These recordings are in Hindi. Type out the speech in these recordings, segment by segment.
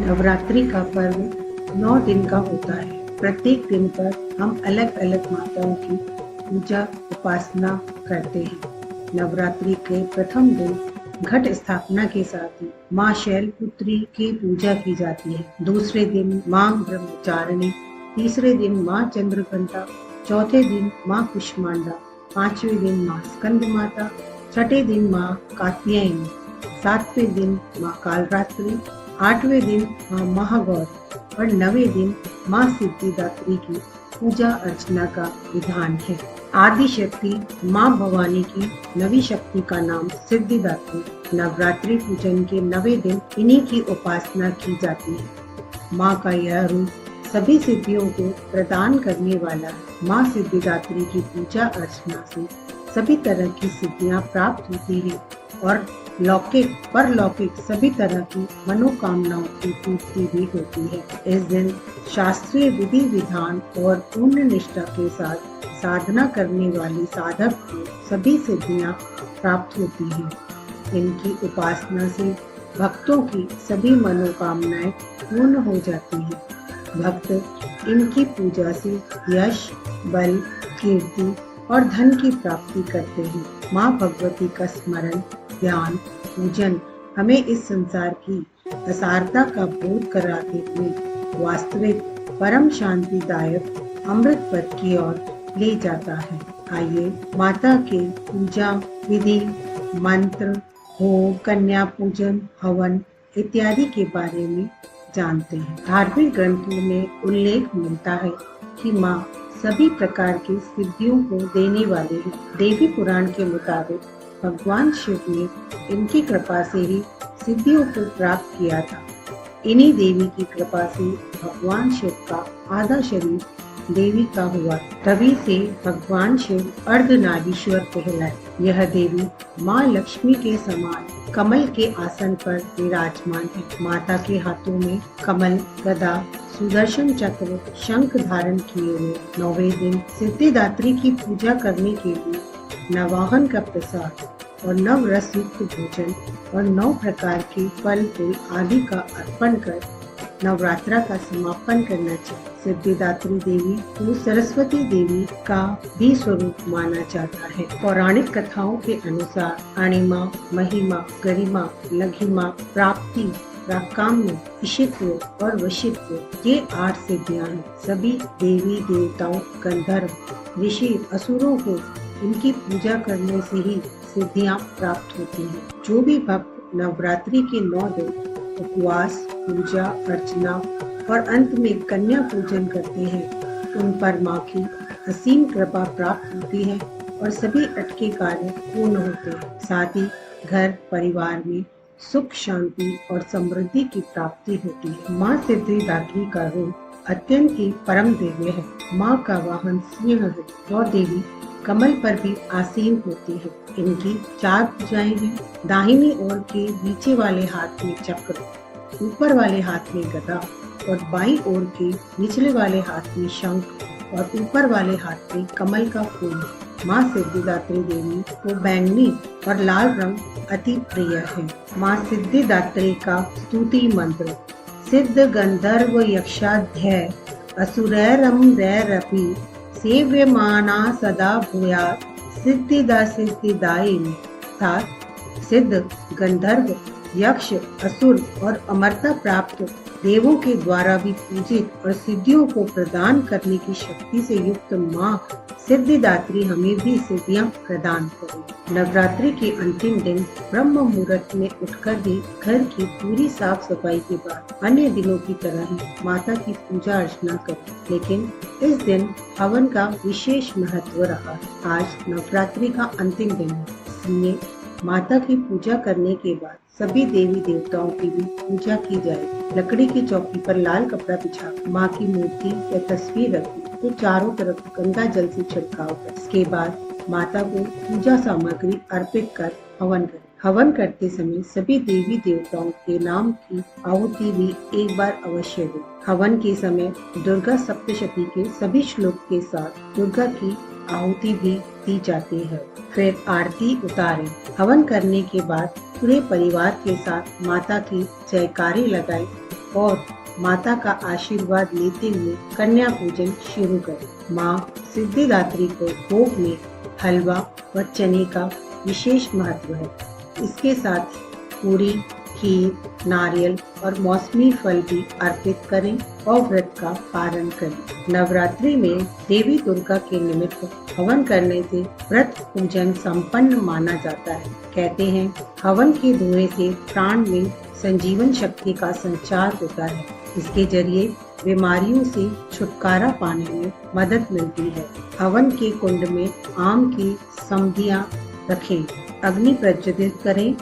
नवरात्रि का पर्व 9 दिन का होता है। प्रत्येक दिन पर हम अलग अलग माताओं की पूजा उपासना करते हैं। नवरात्रि के प्रथम दिन घट स्थापना के साथ ही माँ शैलपुत्री की पूजा की जाती है। दूसरे दिन माँ ब्रह्मचारिणी, तीसरे दिन माँ चंद्रघंटा, चौथे दिन माँ कुष्मांडा, पांचवें दिन माँ स्कंद माता, छठे दिन माँ कात्यायनी, सातवें दिन माँ कालरात्रि, आठवें दिन माँ महागौर और 9वें दिन माँ सिद्धिदात्री की पूजा अर्चना का विधान है। आदि शक्ति माँ भवानी की नवी शक्ति का नाम सिद्धिदात्री। नवरात्रि पूजन के 9वें दिन इन्हीं की उपासना की जाती है। माँ का यह रूप सभी सिद्धियों को प्रदान करने वाला है। माँ सिद्धिदात्री की पूजा अर्चना से सभी तरह की सिद्धियाँ प्राप्त होती है और लौकिक परलौकिक सभी तरह की मनोकामनाओं की पूर्ति भी होती है। इस दिन शास्त्रीय विधि विधान और पूर्ण निष्ठा के साथ साधना करने वाली साधक को सभी सिद्धियां प्राप्त होती हैं। इनकी उपासना से भक्तों की सभी मनोकामनाएं पूर्ण हो जाती हैं। भक्त इनकी पूजा से यश, बल, कीर्ति और धन की प्राप्ति करते हैं। माँ भगवती का स्मरण, ध्यान, पूजन हमें इस संसार की असारता का बोध कराते हुए वास्तविक परम शांतिदायक अमृत पद की ओर ले जाता है। आइए माता के पूजा विधि, मंत्र, होम, कन्या पूजन, हवन इत्यादि के बारे में जानते हैं। धार्मिक ग्रंथों में उल्लेख मिलता है कि माँ सभी प्रकार की सिद्धियों को देने वाले हैं। देवी पुराण के मुताबिक भगवान शिव ने इनकी कृपा से ही सिद्धियों को प्राप्त किया था। इन्हीं देवी की कृपा से भगवान शिव का आधा शरीर देवी का हुआ, तभी से भगवान शिव अर्धनारीश्वर कहलाए। यह देवी माँ लक्ष्मी के समान कमल के आसन पर विराजमान है। माता के हाथों में कमल, गदा, सुदर्शन चक्र, शंख धारण किए हुए 9वें दिन सिद्धिदात्री की पूजा करने के लिए नवाहन का प्रसाद और 9 रस युक्त भोजन और 9 प्रकार के फल फूल आदि का अर्पण कर नवरात्रा का समापन करना चाहिए। सिद्धिदात्री देवी को सरस्वती देवी का भी स्वरूप माना जाता है। पौराणिक कथाओं के अनुसार अणिमा, महिमा, गरिमा, लघिमा, प्राप्ति, प्राकाम्य, इशित्व और वशित्व ये 8 सिद्धियां हैं। सभी देवी देवताओं, गंधर्व, ऋषि, असुरों को इनकी पूजा करने से ही सिद्धियां प्राप्त होती हैं। जो भी भक्त नवरात्रि के 9 दिन उपवास, पूजा अर्चना और अंत में कन्या पूजन करते हैं, उन पर माँ की असीम कृपा प्राप्त होती है और सभी अटके कार्य पूर्ण होते हैं। साथ ही घर परिवार में सुख, शांति और समृद्धि की प्राप्ति होती है। माँ सिद्धिदात्री का रूप अत्यंत ही परम दिव्य है। माँ का वाहन सिंह है और देवी कमल पर भी आसीन होती है। इनकी 4 भुजाएं हैं। दाहिनी ओर के नीचे वाले हाथ में चक्र, ऊपर वाले हाथ में गदा और बाईं ओर के निचले वाले हाथ में शंख और ऊपर वाले हाथ में कमल का फूल। माँ सिद्धिदात्री देवी को बैंगनी और लाल रंग अति प्रिय है। माँ सिद्धिदात्री का स्तुति मंत्र: सिद्ध गंधर्व यक्षाध्याय असुरैरम रैरपि सेव्यमाना सदा भूयात् सिद्धिदा सिद्धिदायिनी। अर्थात सिद्ध, गंधर्व, यक्ष, असुर और अमरता प्राप्त देवों के द्वारा भी पूजित और सिद्धियों को प्रदान करने की शक्ति से युक्त माँ सिद्धिदात्री हमें भी सिद्धियां प्रदान करे। नवरात्रि के अंतिम दिन ब्रह्म मुहूर्त में उठकर भी घर की पूरी साफ सफाई के बाद अन्य दिनों की तरह ही माता की पूजा अर्चना करें। लेकिन इस दिन हवन का विशेष महत्व रहा। आज नवरात्रि का अंतिम दिन है, इसलिए माता की पूजा करने के बाद सभी देवी देवताओं की भी पूजा की जाएगी। लकड़ी की चौकी पर लाल कपड़ा बिछा माँ की मूर्ति या तस्वीर रखी, तो चारों तरफ गंगा जल से छिड़काव कर इसके बाद माता को पूजा सामग्री अर्पित कर हवन करें। हवन करते समय सभी देवी देवताओं के नाम की आहुति भी एक बार अवश्य दें। हवन के समय दुर्गा सप्तशती के सभी श्लोक के साथ दुर्गा की आहुति भी दी जाती है। फिर आरती उतारें। हवन करने के बाद पूरे परिवार के साथ माता की जयकारी लगाएं और माता का आशीर्वाद लेते हुए कन्या पूजन शुरू करें। माँ सिद्धिदात्री को भोग में हलवा व चने का विशेष महत्व है। इसके साथ पूरी, खीर, नारियल और मौसमी फल भी अर्पित करें और व्रत का पारण करें। नवरात्रि में देवी दुर्गा के निमित्त हवन करने से व्रत पूजन संपन्न माना जाता है। कहते हैं हवन के धुएं से प्राण में संजीवन शक्ति का संचार होता है। इसके जरिए बीमारियों से छुटकारा पाने में मदद मिलती है। हवन के कुंड में आम की समधियां रखें, अग्नि प्रज्वलित करें।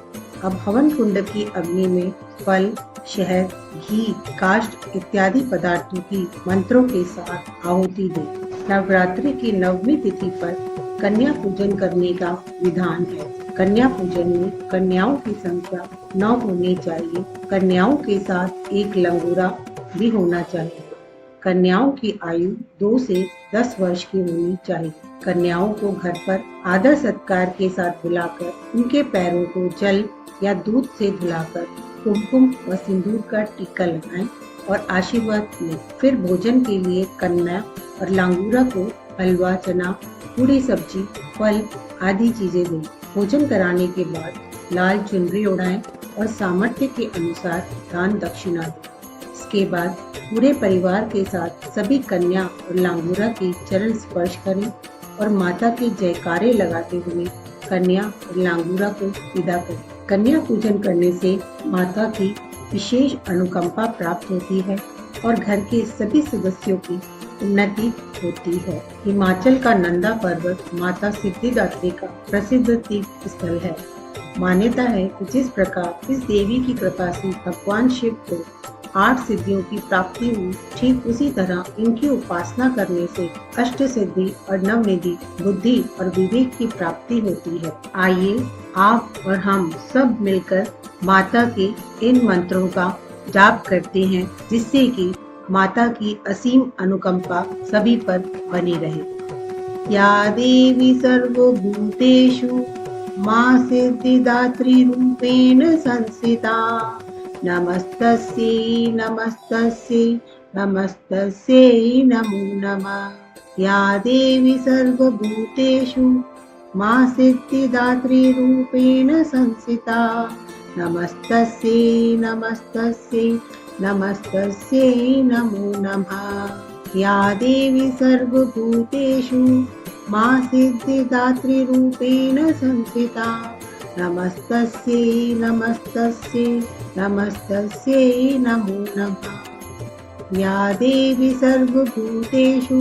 अब हवन कुंड की अग्नि में फल, शहद, घी, काष्ठ इत्यादि पदार्थों की मंत्रों के साथ आहुति दें। नवरात्रि की 9वीं तिथि पर कन्या पूजन करने का विधान है। कन्या पूजन में कन्याओं की संख्या 9 होनी चाहिए। कन्याओं के साथ एक लंगूरा भी होना चाहिए। कन्याओं की आयु 2 से 10 वर्ष की होनी चाहिए। कन्याओं को घर पर आदर सत्कार के साथ बुलाकर उनके पैरों को जल या दूध से धुलाकर कुमकुम व सिंदूर का टीका लगाएं और आशीर्वाद लें। फिर भोजन के लिए कन्या और लांगूरा को हलवा, चना, पूरी सब्जी, फल आदि चीजें दें। भोजन कराने के बाद लाल चुनरी ओढ़ाएं और सामर्थ्य के अनुसार दान दक्षिणा दें। इसके बाद पूरे परिवार के साथ सभी कन्या और लांगूरा के चरण स्पर्श करें और माता के जयकारे लगाते हुए कन्या और लांगूरा को विदा करें। कन्या पूजन करने से माता की विशेष अनुकंपा प्राप्त होती है और घर के सभी सदस्यों की उन्नति होती है। हिमाचल का नंदा पर्वत माता सिद्धिदात्री का प्रसिद्ध तीर्थ स्थल है। मान्यता है कि जिस प्रकार इस देवी की कृपा से भगवान शिव को 8 सिद्धियों की प्राप्ति हुई, ठीक उसी तरह इनकी उपासना करने से अष्ट सिद्धि और नवनिधि, बुद्धि और विवेक की प्राप्ति होती है। आइए आप और हम सब मिलकर माता के इन मंत्रों का जाप करते हैं, जिससे कि माता की असीम अनुकंपा सभी पर बनी रहे। या देवी सर्वभूतेषु मां सिद्धिदात्री रूपेण संस्थिता, नमस्तस्यै नमस्तस्यै नमस्तस्यै नमो नमः। या देवी सर्वभूतेषु मां सिद्धिदात्री रूपेण संस्थिता, नमस्तस्यै नमस्तस्यै नमस्तस्यै नमो नमः। या देवी सर्वभूतेषु मां सिद्धिदात्री रूपेण संस्थिता, नमस्तस्यै नमस्तस्यै नमस्तस्यै नमो नमः। या देवी सर्वभूतेषु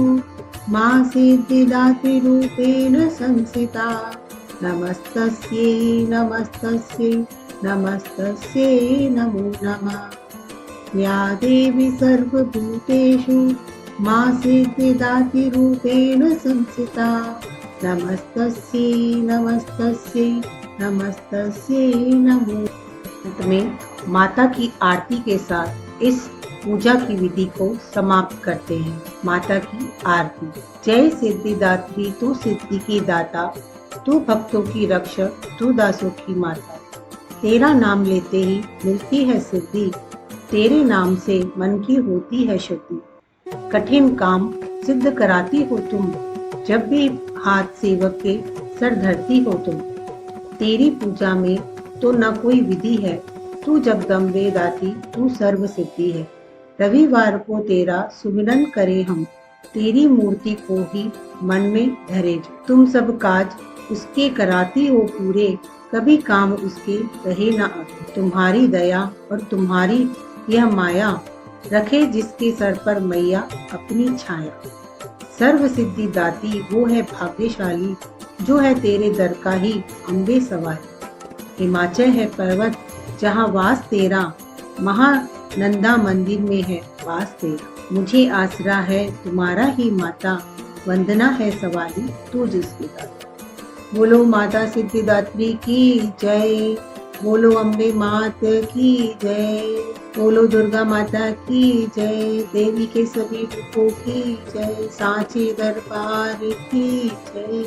मां सिद्धिदात्री रूपेण संस्थिता, नमस्तस्यै नमस्तस्यै नमस्तस्यै नमो नमः। या देवी सर्वभूतेषु मां सिद्धिदात्री रूपेण संस्थिता, नमस्तस्यै नमस्तस्यै नमस्तस्यै नमो। अंत में माता की आरती के साथ इस पूजा की विधि को समाप्त करते हैं। माता की आरती। जय सिद्धिदात्री, तू सिद्धि की दाता, तू भक्तों की रक्षक, तू दासों की माता। तेरा नाम लेते ही मिलती है सिद्धि, तेरे नाम से मन की होती है शुद्धि। कठिन काम सिद्ध कराती हो तुम, जब भी हाथ सेवक के सर धरती हो तुम। तेरी पूजा में तो न कोई विधि है, तू जगदम्बे दाती, तू सर्व सिद्धि है। रविवार को तेरा सुमिरन करे हम, तेरी मूर्ति को ही मन में धरे। तुम सब काज उसके कराती हो पूरे, कभी काम उसके रहे न अधूरे। तुम्हारी दया और तुम्हारी यह माया, रखे जिसके सर पर मैया अपनी छाया। सर्व सिद्धि दाती वो है भाग्यशाली, जो है तेरे दर का ही अम्बे सवारी। हिमाचल है पर्वत जहाँ वास तेरा, महानंदा मंदिर में है वास तेरा। मुझे आसरा है तुम्हारा ही माता, वंदना है सवारी तू जिसकी दाता। बोलो माता सिद्धिदात्री की जय, बोलो अम्बे मात की जय, बोलो दुर्गा माता की जय, देवी के सभी रूपों की जय, सांची दरबार की जय।